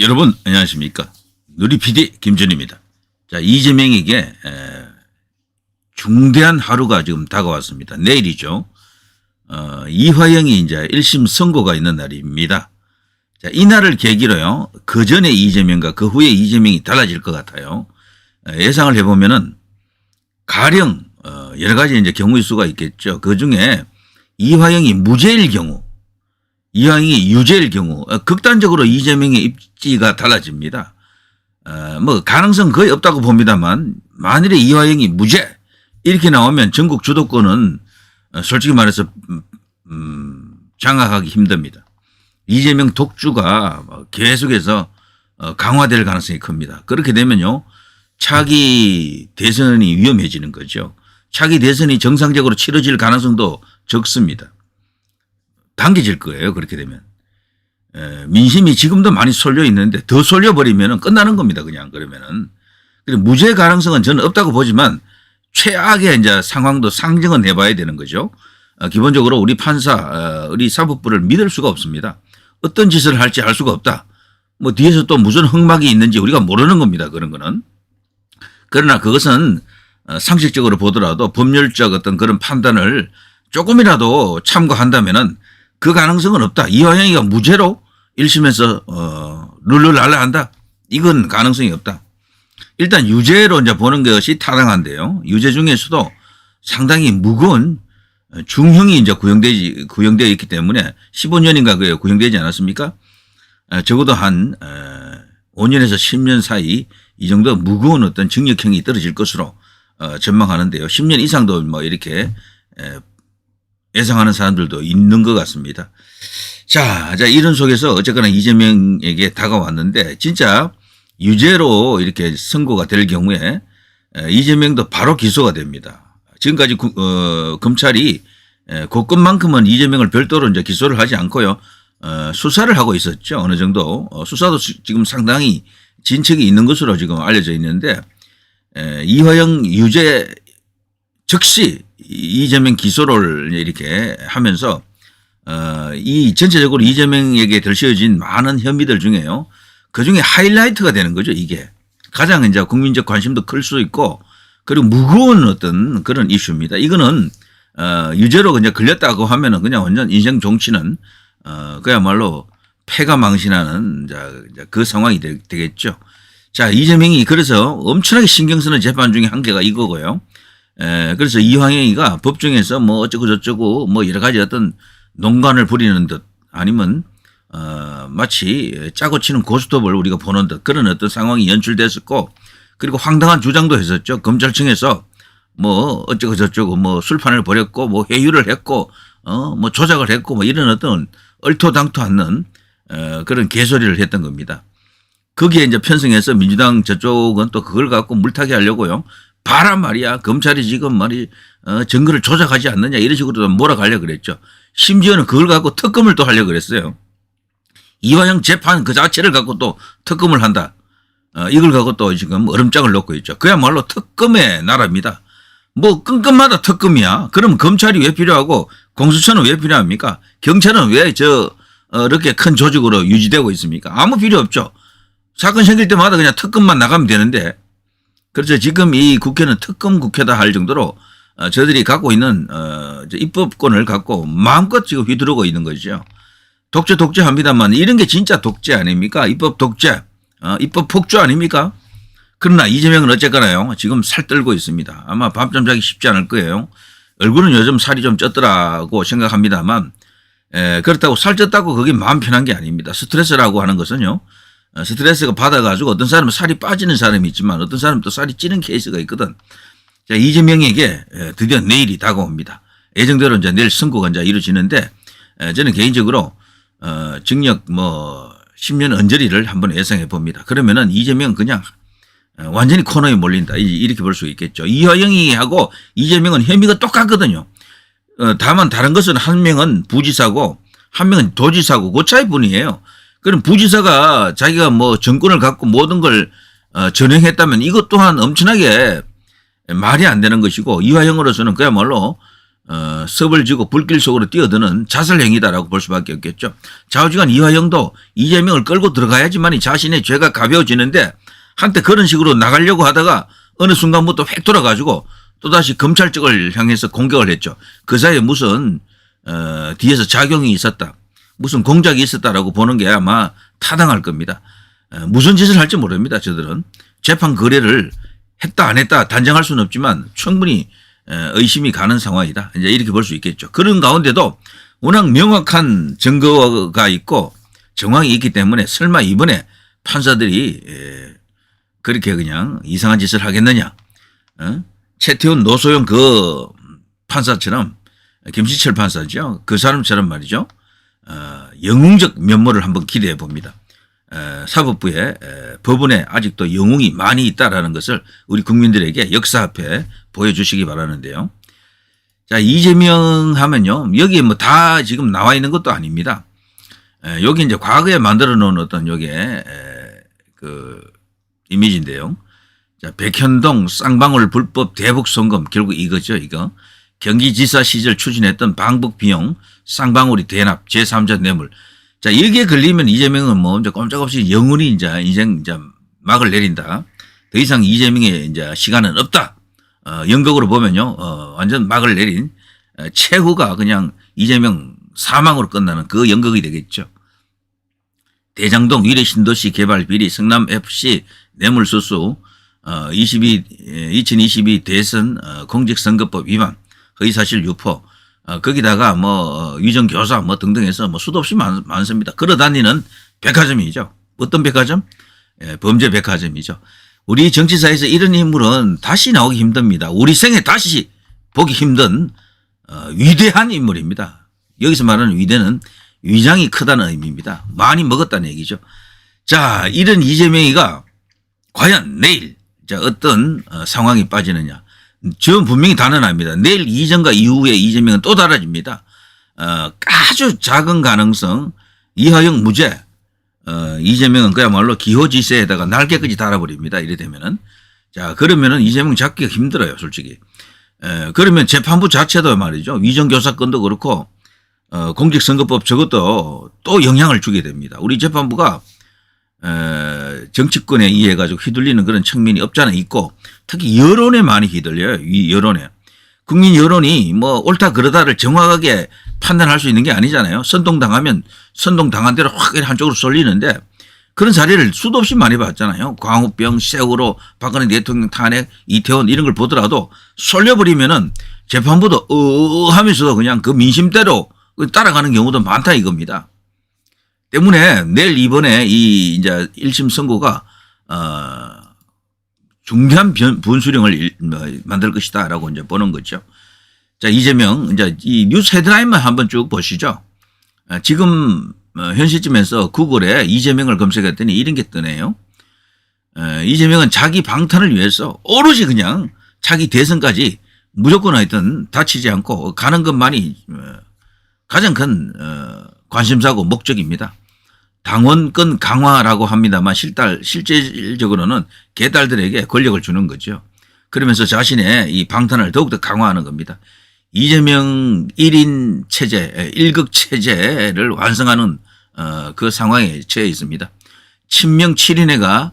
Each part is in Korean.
여러분 안녕하십니까. 누리 PD 김준입니다. 자, 이재명에게 중대한 하루가 지금 다가왔습니다. 내일이죠. 이화영이 이제 1심 선고가 있는 날입니다. 자, 이 날을 계기로요. 그 전에 이재명과 그 후에 이재명이 달라질 것 같아요. 예상을 해보면은 가령 여러 가지 이제 경우의 수가 있겠죠. 그 중에 이화영이 무죄일 경우, 이화영이 유죄일 경우 극단적으로 이재명의 입지가 달라집니다. 뭐 가능성 거의 없다고 봅니다만 만일에 이화영이 무죄 이렇게 나오면 전국 주도권은 솔직히 말해서 장악하기 힘듭니다. 이재명 독주가 계속해서 강화될 가능성이 큽니다. 그렇게 되면요. 차기 대선이 위험해지는 거죠. 차기 대선이 정상적으로 치러질 가능성도 적습니다. 당겨질 거예요. 그렇게 되면. 민심이 지금도 많이 쏠려 있는데 더 쏠려버리면 끝나는 겁니다. 그냥 그러면은. 무죄 가능성은 저는 없다고 보지만 최악의 이제 상황도 상정은 해봐야 되는 거죠. 기본적으로 우리 판사, 우리 사법부를 믿을 수가 없습니다. 어떤 짓을 할지 알 수가 없다. 뭐 뒤에서 또 무슨 흑막이 있는지 우리가 모르는 겁니다. 그런 거는. 그러나 그것은 상식적으로 보더라도 법률적 어떤 그런 판단을 조금이라도 참고한다면은 그 가능성은 없다. 이화영이가 무죄로 1심에서 룰루랄라 한다. 이건 가능성이 없다. 일단 유죄로 이제 보는 것이 타당한데요. 유죄 중에서도 상당히 무거운 중형이 이제 구형되어 있기 때문에 15년인가 그에 구형되지 않았습니까? 적어도 한 5년에서 10년 사이 이 정도 무거운 어떤 징역형이 떨어질 것으로 전망하는데요. 10년 이상도 뭐 이렇게 예상하는 사람들도 있는 것 같습니다. 자, 이런 속에서 어쨌거나 이재명에게 다가왔는데 진짜 유죄로 이렇게 선고가 될 경우에 이재명도 바로 기소가 됩니다. 지금까지 검찰이 그 건만큼은 이재명을 별도로 이제 기소를 하지 않고요. 수사를 하고 있었죠. 어느 정도. 수사도 지금 상당히 진척이 있는 것으로 지금 알려져 있는데 이화영 유죄 즉시 이재명 기소를 이렇게 하면서 이 전체적으로 이재명에게 덜씌워진 많은 혐의들 중에요. 그중에 하이라이트가 되는 거죠. 이게 가장 이제 국민적 관심도 클 수 있고 그리고 무거운 어떤 그런 이슈입니다. 이거는 유죄로 그냥 걸렸다고 하면은 그냥 완전 인생 종치는 그야말로 패가 망신하는 그 상황이 되겠죠. 자, 이재명이 그래서 엄청나게 신경 쓰는 재판 중에 한 개가 이거고요. 그래서 이화영이가 법정에서 뭐 어쩌고 저쩌고 뭐 여러 가지 어떤 농간을 부리는 듯 아니면 마치 짜고 치는 고스톱을 우리가 보는 듯 그런 어떤 상황이 연출됐었고 그리고 황당한 주장도 했었죠. 검찰청에서 뭐 어쩌고 저쩌고 뭐 술판을 벌였고 뭐 회유를 했고 뭐 조작을 했고 뭐 이런 어떤 얼토당토 않는 그런 개소리를 했던 겁니다. 거기에 이제 편성해서 민주당 저쪽은 또 그걸 갖고 물타기 하려고요. 봐라 말이야. 검찰이 지금 증거를 조작하지 않느냐 이런 식으로 몰아가려고 그랬죠. 심지어는 그걸 갖고 특검을 또 하려고 그랬어요. 이화영 재판 그 자체를 갖고 또 특검을 한다. 이걸 갖고 또 지금 얼음장을 놓고 있죠. 그야말로 특검의 나라입니다. 뭐 끈끈마다 특검이야. 그럼 검찰이 왜 필요하고 공수처는 왜 필요합니까? 경찰은 왜 이렇게 큰 조직으로 유지되고 있습니까? 아무 필요 없죠. 사건 생길 때마다 그냥 특검만 나가면 되는데 그래서 지금 이 국회는 특검 국회다 할 정도로 저들이 갖고 있는 입법권을 갖고 마음껏 지금 휘두르고 있는 거죠. 독재합니다만 이런 게 진짜 독재 아닙니까? 입법 독재, 입법 폭주 아닙니까? 그러나 이재명은 어쨌거나요. 지금 살떨고 있습니다. 아마 밤잠 자기 쉽지 않을 거예요. 얼굴은 요즘 살이 좀 쪘더라고 생각합니다만 그렇다고 살쪘다고 그게 마음 편한 게 아닙니다. 스트레스라고 하는 것은요. 스트레스가 받아가지고 어떤 사람은 살이 빠지는 사람이 있지만 어떤 사람은 또 살이 찌는 케이스가 있거든. 자, 이재명에게 드디어 내일이 다가옵니다. 예정대로 이제 내일 선고가 이제 이루어지는데 저는 개인적으로 징역 뭐 10년 언저리를 한번 예상해 봅니다. 그러면은 이재명 그냥 완전히 코너에 몰린다. 이렇게 볼 수 있겠죠. 이화영이하고 이재명은 혐의가 똑같거든요. 다만 다른 것은 한 명은 부지사고 한 명은 도지사고 그 차이뿐이에요. 그럼 부지사가 자기가 뭐 정권을 갖고 모든 걸 전횡했다면 이것 또한 엄청나게 말이 안 되는 것이고 이화영으로서는 그야말로 섭을 지고 불길 속으로 뛰어드는 자살 행위다라고 볼 수밖에 없겠죠. 좌우지간 이화영도 이재명을 끌고 들어가야지만이 자신의 죄가 가벼워지는데 한때 그런 식으로 나가려고 하다가 어느 순간부터 획 돌아가지고 또다시 검찰 쪽을 향해서 공격을 했죠. 그 사이에 무슨 뒤에서 작용이 있었다. 무슨 공작이 있었다라고 보는 게 아마 타당할 겁니다. 무슨 짓을 할지 모릅니다. 저들은. 재판 거래를 했다 안 했다 단정할 수는 없지만 충분히 의심이 가는 상황이다. 이제 이렇게 볼 수 있겠죠. 그런 가운데도 워낙 명확한 증거가 있고 정황이 있기 때문에 설마 이번에 판사들이 그렇게 그냥 이상한 짓을 하겠느냐. 최태훈 노소영 그 판사처럼 김시철 판사죠. 그 사람처럼 말이죠. 영웅적 면모를 한번 기대해 봅니다. 사법부에 법원에 아직도 영웅이 많이 있다라는 것을 우리 국민들에게 역사 앞에 보여주시기 바라는데요. 자, 이재명 하면요. 여기에 뭐 다 지금 나와 있는 것도 아닙니다. 여기 이제 과거에 만들어 놓은 어떤 요게 그 이미지인데요. 자, 백현동 쌍방울 불법 대북 송금 결국 이거죠. 이거 경기지사 시절 추진했던 방북 비용 쌍방울이 대납 제3자 뇌물. 자, 여기에 걸리면 이재명은 뭐 이제 꼼짝없이 영원히 이제 인생 이제 막을 내린다. 더 이상 이재명의 이제 시간은 없다. 연극으로 보면요, 완전 막을 내린 최후가 그냥 이재명 사망으로 끝나는 그 연극이 되겠죠. 대장동 위례 신도시 개발 비리 성남 FC 뇌물수수 2022 대선 공직선거법 위반 허위사실 유포 거기다가 뭐 위정교사 뭐 등등 해서 뭐 수도 없이 많습니다. 걸어다니는 백화점이죠. 어떤 백화점? 범죄 백화점이죠. 우리 정치사에서 이런 인물은 다시 나오기 힘듭니다. 우리 생에 다시 보기 힘든 위대한 인물입니다. 여기서 말하는 위대는 위장이 크다는 의미입니다. 많이 먹었다는 얘기죠. 자, 이런 이재명이가 과연 내일 어떤 상황이 빠지느냐. 저 분명히 단언합니다. 내일 이전과 이후에 이재명은 또 달라집니다. 아주 작은 가능성 이화영 무죄 이재명은 그야말로 기호지세에다가 날개까지 달아버립니다. 이래 되면은. 자, 그러면은 이재명 잡기가 힘들어요, 솔직히. 그러면 재판부 자체도 말이죠. 위정교사건도 그렇고, 공직선거법 저것도 또 영향을 주게 됩니다. 우리 재판부가, 정치권에 의해 가지고 휘둘리는 그런 측면이 없잖아 있고, 특히 여론에 많이 휘둘려요. 이 여론에. 국민 여론이 뭐 옳다 그러다를 정확하게 판단할 수 있는 게 아니잖아요. 선동당하면 선동당한 대로 확 한쪽으로 쏠리는데 그런 사례를 수도 없이 많이 봤잖아요. 광우병, 세월호, 박근혜 대통령 탄핵, 이태원 이런 걸 보더라도 쏠려버리면은 재판부도 하면서도 그냥 그 민심대로 따라가는 경우도 많다 이겁니다. 때문에 내일 이번에 이 이제 1심 선고가 중대한 분수령을 만들 것이다라고 이제 보는 거죠. 자, 이재명 이제 이 뉴스 헤드라인만 한번 쭉 보시죠. 지금 현 시점에서 구글에 이재명을 검색했더니 이런 게 뜨네요. 이재명은 자기 방탄을 위해서 오로지 그냥 자기 대선까지 무조건 하여튼 다치지 않고 가는 것만이 가장 큰 관심사고 목적입니다. 당원권 강화라고 합니다만 실질적으로는 개딸들에게 권력을 주는 거죠. 그러면서 자신의 이 방탄을 더욱더 강화하는 겁니다. 이재명 1인 체제, 1극 체제를 완성하는 그 상황에 처해 있습니다. 친명 7인회가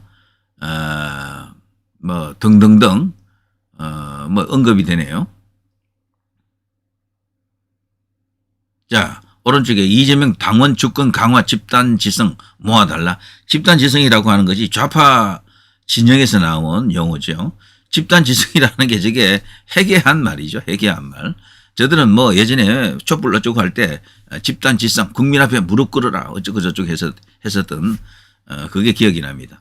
뭐 등등등 뭐 언급이 되네요. 자, 오른쪽에 이재명 당원 주권 강화 집단 지성 모아달라. 집단 지성이라고 하는 것이 좌파 진영에서 나온 용어죠. 집단 지성이라는 게 저게 해괴한 말이죠. 해괴한 말. 저들은 뭐 예전에 촛불 어쩌고 할 때 집단 지성 국민 앞에 무릎 꿇어라 어쩌고 저쩌고 했었던 그게 기억이 납니다.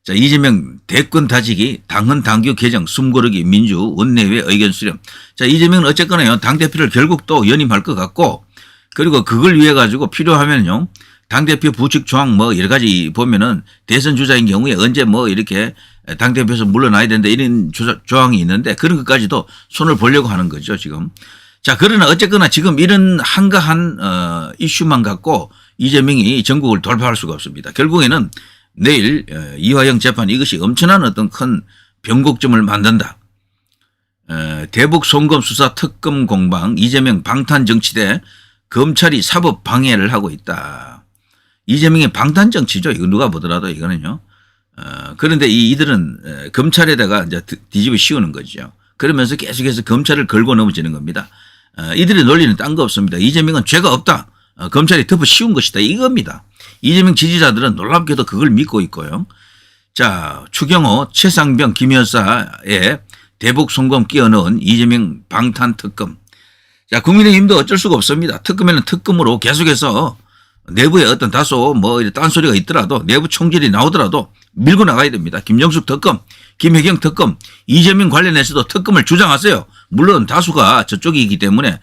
자, 이재명 대권 다지기 당헌 당규 개정 숨고르기 민주 원내외 의견 수렴. 자, 이재명은 어쨌거나요 당대표를 결국 또 연임할 것 같고 그리고 그걸 위해 가지고 필요하면요 당대표 부칙 조항 뭐 여러 가지 보면은 대선 주자인 경우에 언제 뭐 이렇게 당대표에서 물러나야 된다 이런 조항이 있는데 그런 것까지도 손을 보려고 하는 거죠 지금. 자, 그러나 어쨌거나 지금 이런 한가한 이슈만 갖고 이재명이 전국을 돌파할 수가 없습니다. 결국에는 내일 이화영 재판 이것이 엄청난 어떤 큰 변곡점을 만든다. 대북 송금 수사 특검 공방, 이재명 방탄 정치대, 검찰이 사법 방해를 하고 있다. 이재명의 방탄 정치죠. 이거 누가 보더라도 이거는요. 그런데 이들은 검찰에다가 이제 뒤집어 씌우는 거죠. 그러면서 계속해서 검찰을 걸고 넘어지는 겁니다. 이들의 논리는 딴 거 없습니다. 이재명은 죄가 없다. 검찰이 덮어 씌운 것이다. 이겁니다. 이재명 지지자들은 놀랍게도 그걸 믿고 있고요. 자, 추경호, 최상병, 김 여사의 대북 송금 끼워 넣은 이재명 방탄 특검. 자, 국민의힘도 어쩔 수가 없습니다. 특검에는 특검으로 계속해서 내부에 어떤 다소 뭐 딴소리가 있더라도 내부 총질이 나오더라도 밀고 나가야 됩니다. 김정숙 특검, 김혜경 특검, 이재명 관련해서도 특검을 주장하세요. 물론 다수가 저쪽이기 때문에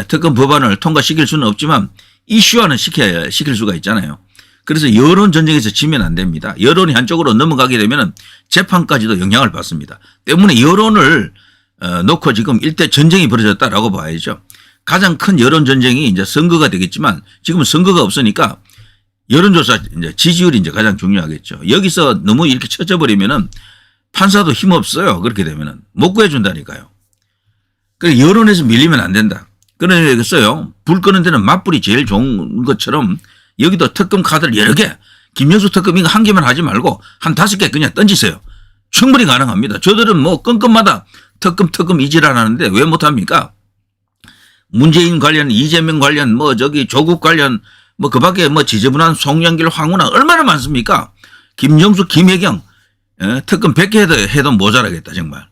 특검 법안을 통과시킬 수는 없지만 이슈화는 시킬 수가 있잖아요. 그래서 여론 전쟁에서 지면 안 됩니다. 여론이 한쪽으로 넘어가게 되면 재판까지도 영향을 받습니다. 때문에 여론을 놓고 지금 일대 전쟁이 벌어졌다라고 봐야죠. 가장 큰 여론 전쟁이 이제 선거가 되겠지만 지금은 선거가 없으니까 여론조사 이제 지지율이 이제 가장 중요하겠죠. 여기서 너무 이렇게 쳐져버리면은 판사도 힘없어요. 그렇게 되면은 못 구해준다니까요. 그래 여론에서 밀리면 안 된다. 그러겠어요. 불 끄는 데는 맞불이 제일 좋은 것처럼 여기도 특검 카드를 여러 개, 김영수 특검 이거 한 개만 하지 말고 한 5개 그냥 던지세요. 충분히 가능합니다. 저들은 뭐 건건마다 특검 이질 하는데 왜 못합니까? 문재인 관련, 이재명 관련, 뭐 저기 조국 관련, 뭐 그 밖에 뭐 지저분한 송영길, 황운하 얼마나 많습니까? 김정수, 김혜경, 특검 100개 해도 모자라겠다 정말.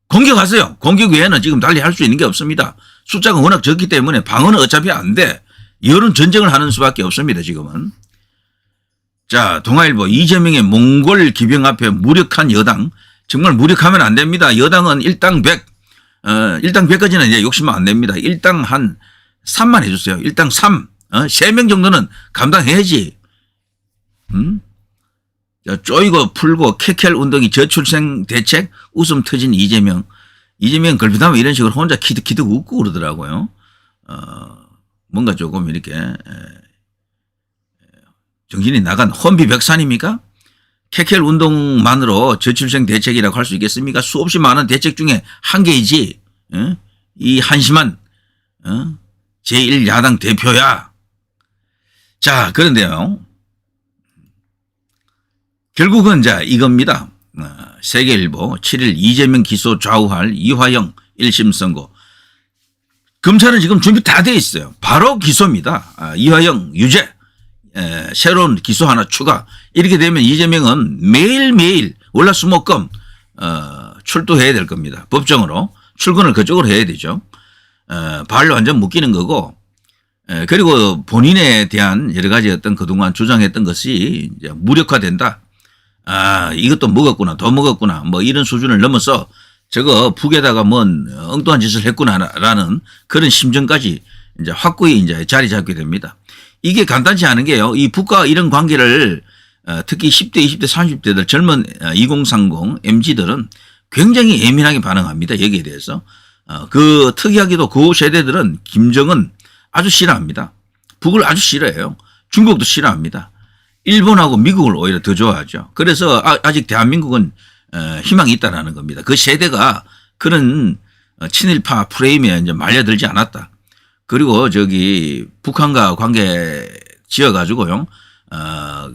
공격하세요. 공격 외에는 지금 달리 할 수 있는 게 없습니다. 숫자가 워낙 적기 때문에 방어는 어차피 안 돼. 여론 전쟁을 하는 수밖에 없습니다 지금은. 자, 동아일보 이재명의 몽골 기병 앞에 무력한 여당. 정말 무력하면 안 됩니다. 여당은 일당 100. 일당 100까지는 이제 욕심은 안 됩니다. 일당 한 3만 해주세요. 일당 3. 3명 정도는 감당해야지. 자, 쪼이고 풀고 케켈 운동이 저출생 대책 웃음 터진 이재명. 이재명 걸핏하면 이런 식으로 혼자 키득키득 웃고 그러더라고요. 뭔가 조금 이렇게 정신이 나간 혼비백산입니까? 케켈 운동만으로 저출생 대책이라고 할 수 있겠습니까? 수없이 많은 대책 중에 한 개이지. 이 한심한 제1야당 대표야. 자, 그런데요. 결국은 자 이겁니다. 세계일보 7일 이재명 기소 좌우할 이화영 1심 선고. 검찰은 지금 준비 다 돼 있어요. 바로 기소입니다. 이화영 유죄. 새로운 기소 하나 추가. 이렇게 되면 이재명은 매일매일 월화수목금 출두해야 될 겁니다. 법정으로. 출근을 그쪽으로 해야 되죠. 발로 완전 묶이는 거고. 그리고 본인에 대한 여러 가지 어떤 그동안 주장했던 것이 이제 무력화된다. 이것도 먹었구나, 더 먹었구나, 뭐 이런 수준을 넘어서 저거 북에다가 뭔 엉뚱한 짓을 했구나라는 그런 심정까지 이제 확고히 이제 자리 잡게 됩니다. 이게 간단치 않은 게요. 이 북과 이런 관계를 특히 10대, 20대, 30대들 젊은 2030 MZ들은 굉장히 예민하게 반응합니다. 여기에 대해서. 그 특이하게도 그 세대들은 김정은 아주 싫어합니다. 북을 아주 싫어해요. 중국도 싫어합니다. 일본하고 미국을 오히려 더 좋아하죠. 그래서 아직 대한민국은 희망이 있다라는 겁니다. 그 세대가 그런 친일파 프레임에 이제 말려들지 않았다. 그리고 저기 북한과 관계 지어가지고요,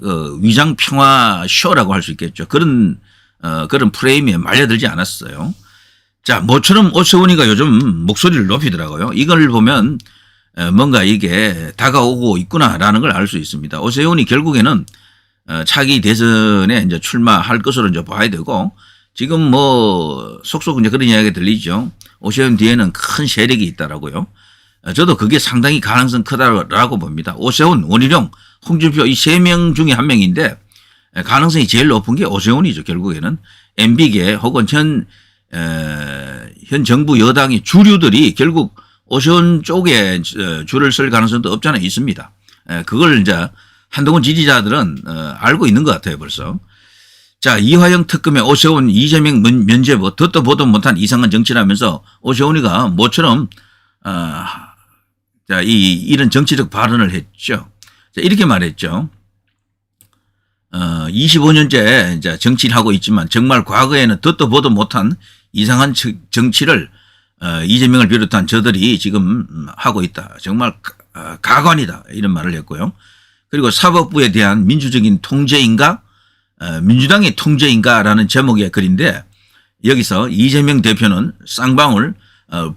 그 위장 평화 쇼라고 할 수 있겠죠. 그런 프레임에 말려들지 않았어요. 자, 모처럼 오세훈이가 요즘 목소리를 높이더라고요. 이걸 보면 뭔가 이게 다가오고 있구나라는 걸 알 수 있습니다. 오세훈이 결국에는 차기 대선에 이제 출마할 것으로 이제 봐야 되고, 지금 뭐 속속 이제 그런 이야기가 들리죠. 오세훈 뒤에는 큰 세력이 있다라고요. 저도 그게 상당히 가능성 크다라고 봅니다. 오세훈, 원희룡, 홍준표 이 3명 중에 한 명인데 가능성이 제일 높은 게 오세훈이죠. 결국에는 MB계 혹은 현 정부 여당의 주류들이 결국 오세훈 쪽에 줄을 쓸 가능성도 없지 않아 있습니다. 그걸 이제 한동훈 지지자들은 알고 있는 것 같아요, 벌써. 자, 이화영 특검에 오세훈, 이재명 면죄부, 듣도 보도 못한 이상한 정치라면서 오세훈이가 모처럼 자, 이런 정치적 발언을 했죠. 자, 이렇게 말했죠. 25년째 이제 정치를 하고 있지만 정말 과거에는 듣도 보도 못한 이상한 정치를 이재명을 비롯한 저들이 지금 하고 있다. 정말 가관이다. 이런 말을 했고요. 그리고 사법부에 대한 민주적인 통제인가 민주당의 통제인가라는 제목의 글인데 여기서 이재명 대표는 쌍방울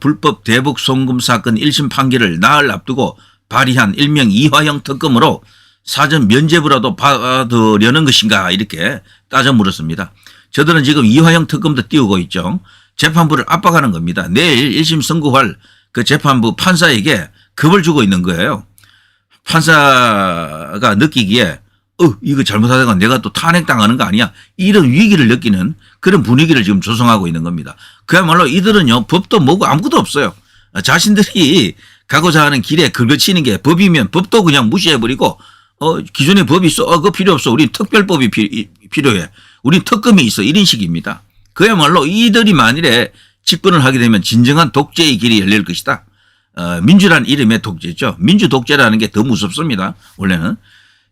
불법 대북 송금 사건 1심 판결을 나흘 앞두고 발의한 일명 이화영 특검으로 사전 면죄부라도 받으려는 것인가 이렇게 따져 물었습니다. 저들은 지금 이화영 특검도 띄우고 있죠. 재판부를 압박하는 겁니다. 내일 1심 선고할 그 재판부 판사에게 겁을 주고 있는 거예요. 판사가 느끼기에 이거 잘못하다가 내가 또 탄핵당하는 거 아니야 이런 위기를 느끼는 그런 분위기를 지금 조성하고 있는 겁니다. 그야말로 이들은요 법도 뭐고 아무것도 없어요. 자신들이 가고자 하는 길에 긁어치는 게 법이면 법도 그냥 무시해버리고 기존의 법이 있어 그거 필요 없어 우린 특별법이 필요해 우린 특검이 있어 이런 식입니다. 그야말로 이들이 만일에 집권을 하게 되면 진정한 독재의 길이 열릴 것이다. 민주란 이름의 독재죠. 민주 독재라는 게 더 무섭습니다. 원래는.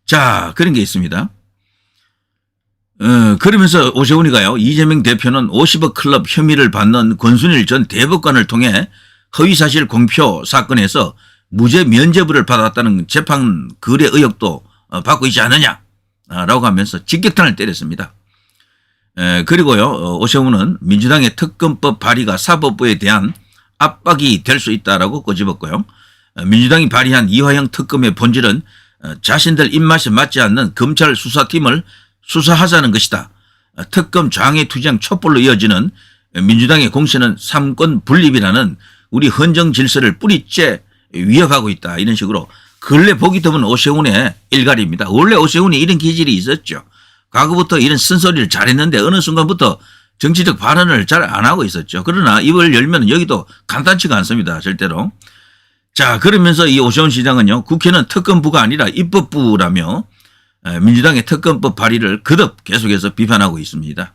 자 그런 게 있습니다. 그러면서 오세훈이가요. 이재명 대표는 50억 클럽 혐의를 받는 권순일 전 대법관을 통해 허위사실 공표 사건에서 무죄 면죄부를 받았다는 재판 거래 의혹도 받고 있지 않느냐라고 하면서 직격탄을 때렸습니다. 그리고요. 오세훈은 민주당의 특검법 발의가 사법부에 대한 압박이 될 수 있다라고 꼬집었고요. 민주당이 발의한 이화영 특검의 본질은 자신들 입맛에 맞지 않는 검찰 수사팀을 수사하자는 것이다. 특검 장애 투쟁 촛불로 이어지는 민주당의 공세는 삼권 분립이라는 우리 헌정 질서를 뿌리째 위협하고 있다. 이런 식으로 근래 보기 드문 오세훈의 일갈입니다. 원래 오세훈이 이런 기질이 있었죠. 과거부터 이런 쓴소리를 잘했는데 어느 순간부터 정치적 발언을 잘 안 하고 있었죠. 그러나 입을 열면 여기도 간단치가 않습니다. 절대로. 자 그러면서 이 오세훈 시장은요. 국회는 특검부가 아니라 입법부라며 민주당의 특검법 발의를 거듭 계속해서 비판하고 있습니다.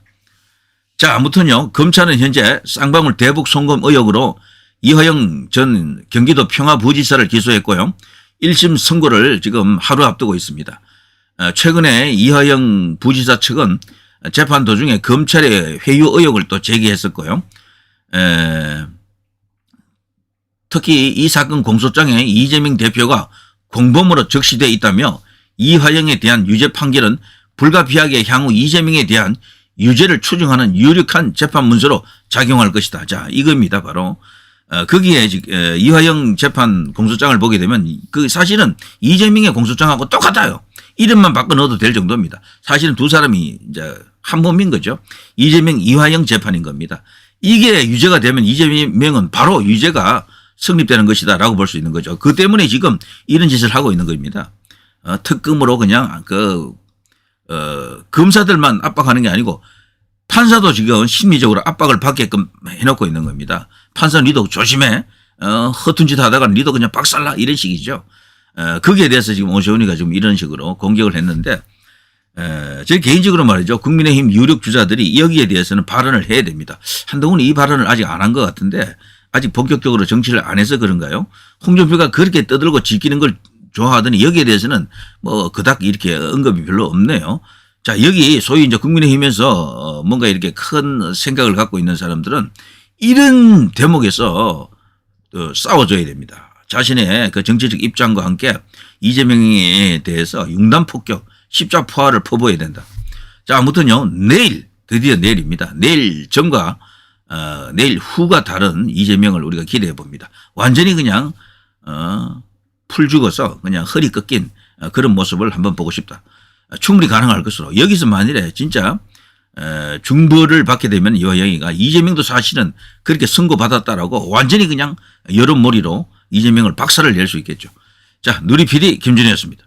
자 아무튼요. 검찰은 현재 쌍방울 대북 송금 의혹으로 이화영 전 경기도 평화부지사를 기소했고요. 1심 선고를 지금 하루 앞두고 있습니다. 최근에 이화영 부지사 측은 재판 도중에 검찰의 회유 의혹을 또 제기했었고요. 특히 이 사건 공소장에 이재명 대표가 공범으로 적시되어 있다며 이화영에 대한 유죄 판결은 불가피하게 향후 이재명에 대한 유죄를 추정하는 유력한 재판 문서로 작용할 것이다. 자 이겁니다. 바로 거기에 이화영 재판 공소장을 보게 되면 그 사실은 이재명의 공소장하고 똑같아요. 이름만 바꿔 넣어도 될 정도입니다. 사실은 두 사람이 이제 한 몸인 거죠. 이재명 이화영 재판인 겁니다. 이게 유죄가 되면 이재명은 바로 유죄가 성립되는 것이다라고 볼 수 있는 거죠. 그 때문에 지금 이런 짓을 하고 있는 겁니다. 특검으로 그냥 검사들만 압박하는 게 아니고 판사도 지금 심리적으로 압박을 받게끔 해놓고 있는 겁니다. 판사 니도 조심해. 허튼 짓 하다가 니도 그냥 박살나 이런 식이죠. 거기에 대해서 지금 오세훈이가 지금 이런 식으로 공격을 했는데 제 개인적으로 말이죠. 국민의힘 유력 주자들이 여기에 대해서는 발언을 해야 됩니다. 한동훈 이 발언을 아직 안 한 것 같은데 아직 본격적으로 정치를 안 해서 그런가요? 홍준표가 그렇게 떠들고 지키는 걸 좋아하더니 여기에 대해서는 뭐 그닥 이렇게 언급이 별로 없네요. 자 여기 소위 이제 국민의힘에서 뭔가 이렇게 큰 생각을 갖고 있는 사람들은 이런 대목에서 싸워줘야 됩니다. 자신의 그 정치적 입장과 함께 이재명에 대해서 융단폭격 십자포화를 퍼부어야 된다. 자 아무튼요 내일 드디어 내일입니다. 내일 전과 내일 후가 다른 이재명을 우리가 기대해 봅니다. 완전히 그냥 풀 죽어서 그냥 허리 꺾인 그런 모습을 한번 보고 싶다. 충분히 가능할 것으로 여기서 만일에 진짜 중벌을 받게 되면 이화영이가 이재명도 사실은 그렇게 선고받았다라고 완전히 그냥 여론몰이로 이재명을 박살을 낼 수 있겠죠. 자 누리 PD 김준희였습니다.